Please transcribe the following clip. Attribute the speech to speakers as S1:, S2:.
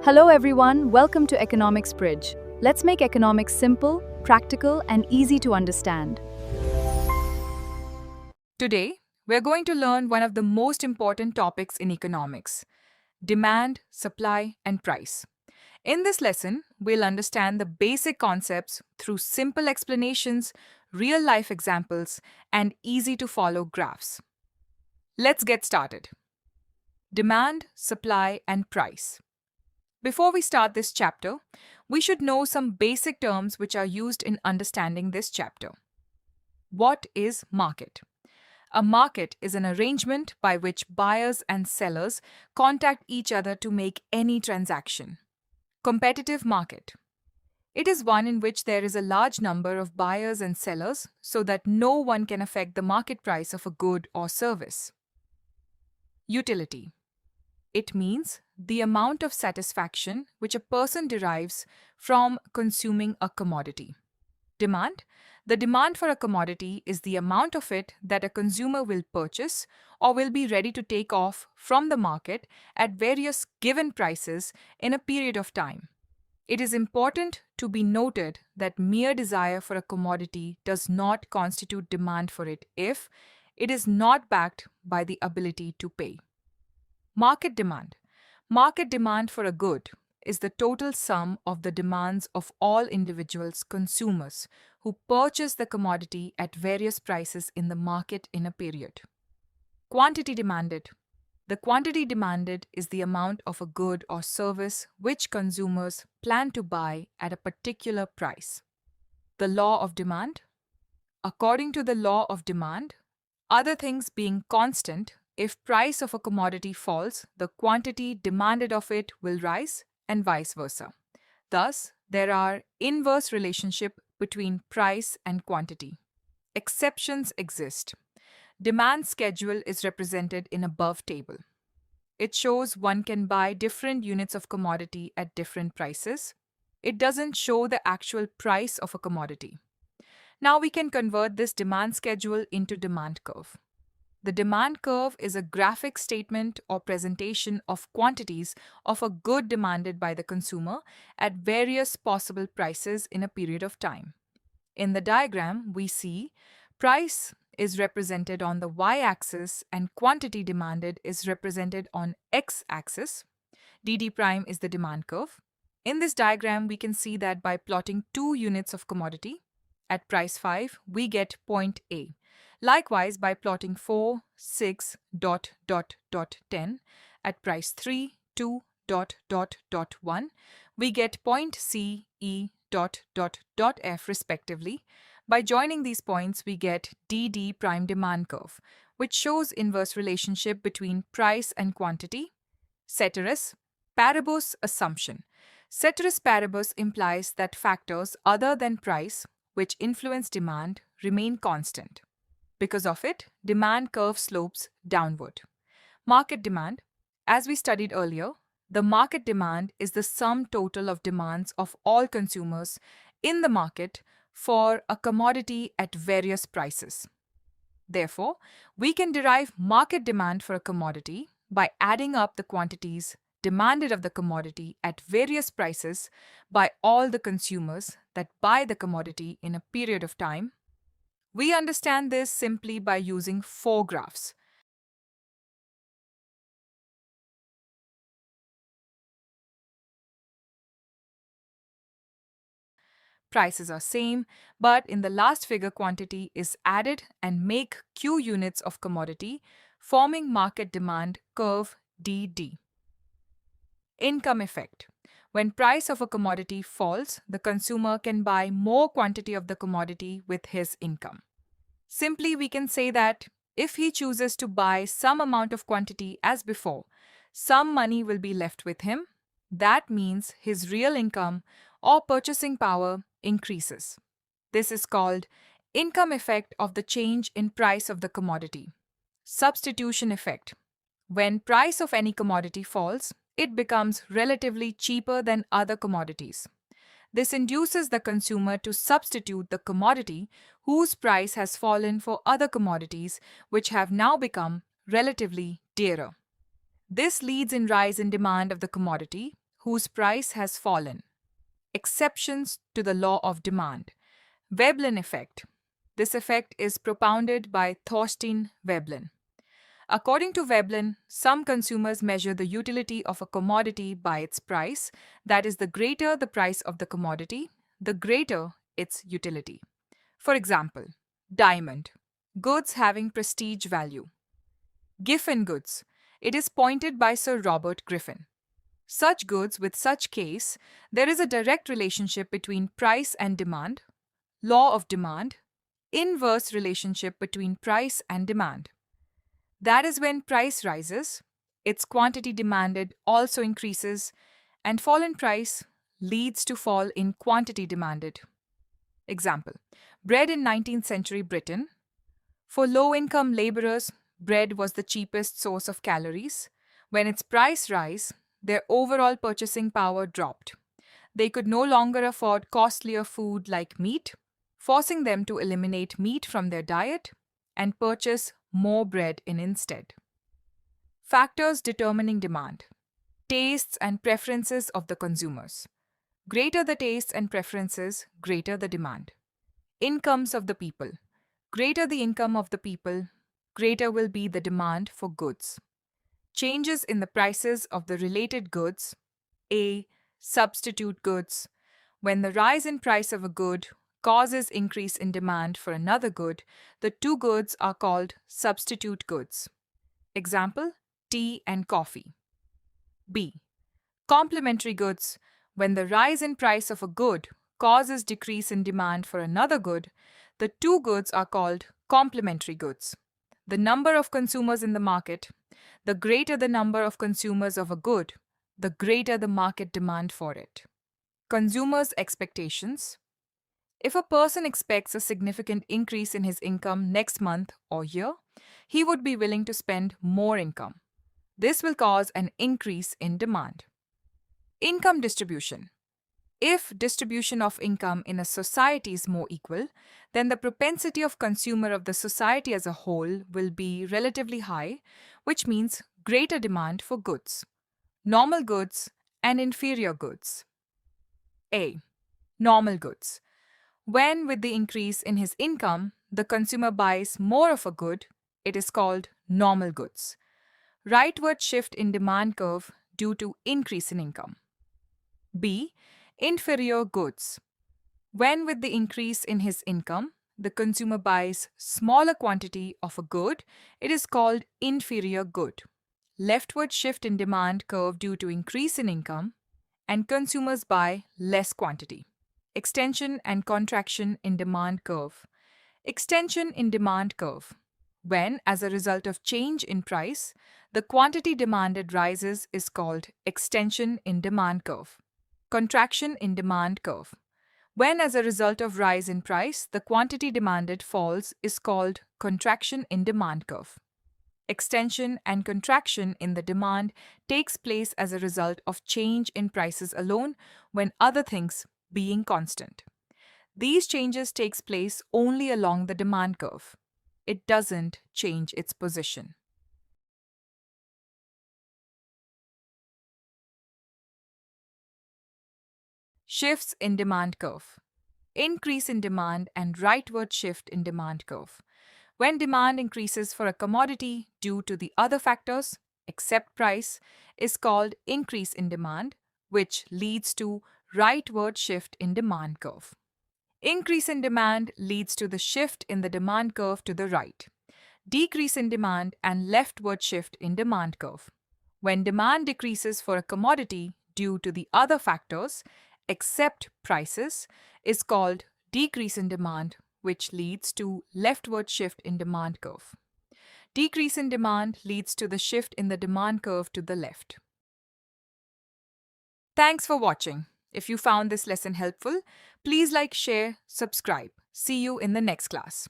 S1: Hello everyone, welcome to Economics Bridge. Let's make economics simple, practical, and easy to understand.
S2: Today, we're going to learn one of the most important topics in economics: demand, supply, and price. In this lesson, we'll understand the basic concepts through simple explanations, real life examples, and easy to follow graphs. Let's get started. Demand, supply, and price. Before we start this chapter, we should know some basic terms which are used in understanding this chapter. What is market? A market is an arrangement by which buyers and sellers contact each other to make any transaction. Competitive market. It is one in which there is a large number of buyers and sellers so that no one can affect the market price of a good or service. Utility. It means the amount of satisfaction which a person derives from consuming a commodity. Demand. The demand for a commodity is the amount of it that a consumer will purchase or will be ready to take off from the market at various given prices in a period of time. It is important to be noted that mere desire for a commodity does not constitute demand for it if it is not backed by the ability to pay. Market demand. Market demand for a good is the total sum of the demands of all individuals, consumers, who purchase the commodity at various prices in the market in a period. Quantity demanded. The quantity demanded is the amount of a good or service which consumers plan to buy at a particular price. The law of demand. According to the law of demand, other things being constant, if price of a commodity falls, the quantity demanded of it will rise and vice versa. Thus, there are inverse relationship between price and quantity. Exceptions exist. Demand schedule is represented in above table. It shows one can buy different units of commodity at different prices. It doesn't show the actual price of a commodity. Now we can convert this demand schedule into demand curve. The demand curve is a graphic statement or presentation of quantities of a good demanded by the consumer at various possible prices in a period of time. In the diagram, we see price is represented on the y-axis and quantity demanded is represented on x-axis. dd prime is the demand curve. In this diagram, we can see that by plotting two units of commodity, at price 5, we get point A. Likewise, by plotting 4, 6, 10 at price 3, 2, 1, we get point C, E, F respectively. By joining these points, we get DD prime demand curve, which shows inverse relationship between price and quantity. Ceteris paribus assumption. Ceteris paribus implies that factors other than price, which influence demand, remain constant. Because of it, demand curve slopes downward. Market demand. As we studied earlier, the market demand is the sum total of demands of all consumers in the market for a commodity at various prices. Therefore, we can derive market demand for a commodity by adding up the quantities demanded of the commodity at various prices by all the consumers that buy the commodity in a period of time. We understand this simply by using four graphs. Prices are same, but in the last figure quantity is added and make Q units of commodity, forming market demand curve DD. Income effect. When price of a commodity falls, the consumer can buy more quantity of the commodity with his income. Simply, we can say that if he chooses to buy some amount of quantity as before, some money will be left with him. That means his real income or purchasing power increases. This is called income effect of the change in price of the commodity. Substitution effect. When price of any commodity falls, it becomes relatively cheaper than other commodities. This induces the consumer to substitute the commodity whose price has fallen for other commodities which have now become relatively dearer. This leads in rise in demand of the commodity whose price has fallen. Exceptions to the law of demand. Veblen effect. This effect is propounded by Thorstein Veblen. According to Veblen, some consumers measure the utility of a commodity by its price, that is, the greater the price of the commodity, the greater its utility. For example, diamond, goods having prestige value. Giffen goods, it is pointed by Sir Robert Griffin. Such goods with such case, there is a direct relationship between price and demand, law of demand, inverse relationship between price and demand. That is when price rises, its quantity demanded also increases, and fall in price leads to fall in quantity demanded. Example, bread in 19th century Britain. For low-income laborers, bread was the cheapest source of calories. When its price rose, their overall purchasing power dropped. They could no longer afford costlier food like meat, forcing them to eliminate meat from their diet and purchase more bread instead. Factors determining demand. Tastes and preferences of the consumers. Greater the tastes and preferences, greater the demand. Incomes of the people. Greater the income of the people, greater will be the demand for goods. Changes in the prices of the related goods. A. Substitute goods. When the rise in price of a good causes increase in demand for another good, the two goods are called substitute goods. Example, tea and coffee. B. Complementary goods. When the rise in price of a good causes decrease in demand for another good, the two goods are called complementary goods. The number of consumers in the market. The greater the number of consumers of a good, the greater the market demand for it. Consumers' expectations. If a person expects a significant increase in his income next month or year, he would be willing to spend more income. This will cause an increase in demand. Income distribution. If distribution of income in a society is more equal, then the propensity of consumer of the society as a whole will be relatively high, which means greater demand for goods, normal goods and inferior goods. A. Normal goods. When with the increase in his income, the consumer buys more of a good, it is called normal goods. Rightward shift in demand curve due to increase in income. B. Inferior goods. When with the increase in his income, the consumer buys smaller quantity of a good, it is called inferior good. Leftward shift in demand curve due to increase in income, and consumers buy less quantity. Extension and contraction in demand curve. Extension in demand curve. When, as a result of change in price, the quantity demanded rises is called extension in demand curve. Contraction in demand curve. When, as a result of rise in price, the quantity demanded falls is called contraction in demand curve. Extension and contraction in the demand takes place as a result of change in prices alone when other things being constant. These changes takes place only along the demand curve. It doesn't change its position. Shifts in demand curve. Increase in demand and rightward shift in demand curve. When demand increases for a commodity due to the other factors, except price, is called increase in demand, which leads to rightward shift in demand curve. Increase in demand leads to the shift in the demand curve to the right. Decrease in demand and leftward shift in demand curve. When demand decreases for a commodity due to the other factors, except prices, is called decrease in demand, which leads to leftward shift in demand curve. Decrease in demand leads to the shift in the demand curve to the left. Thanks for watching. If you found this lesson helpful, please like, share, subscribe. See you in the next class.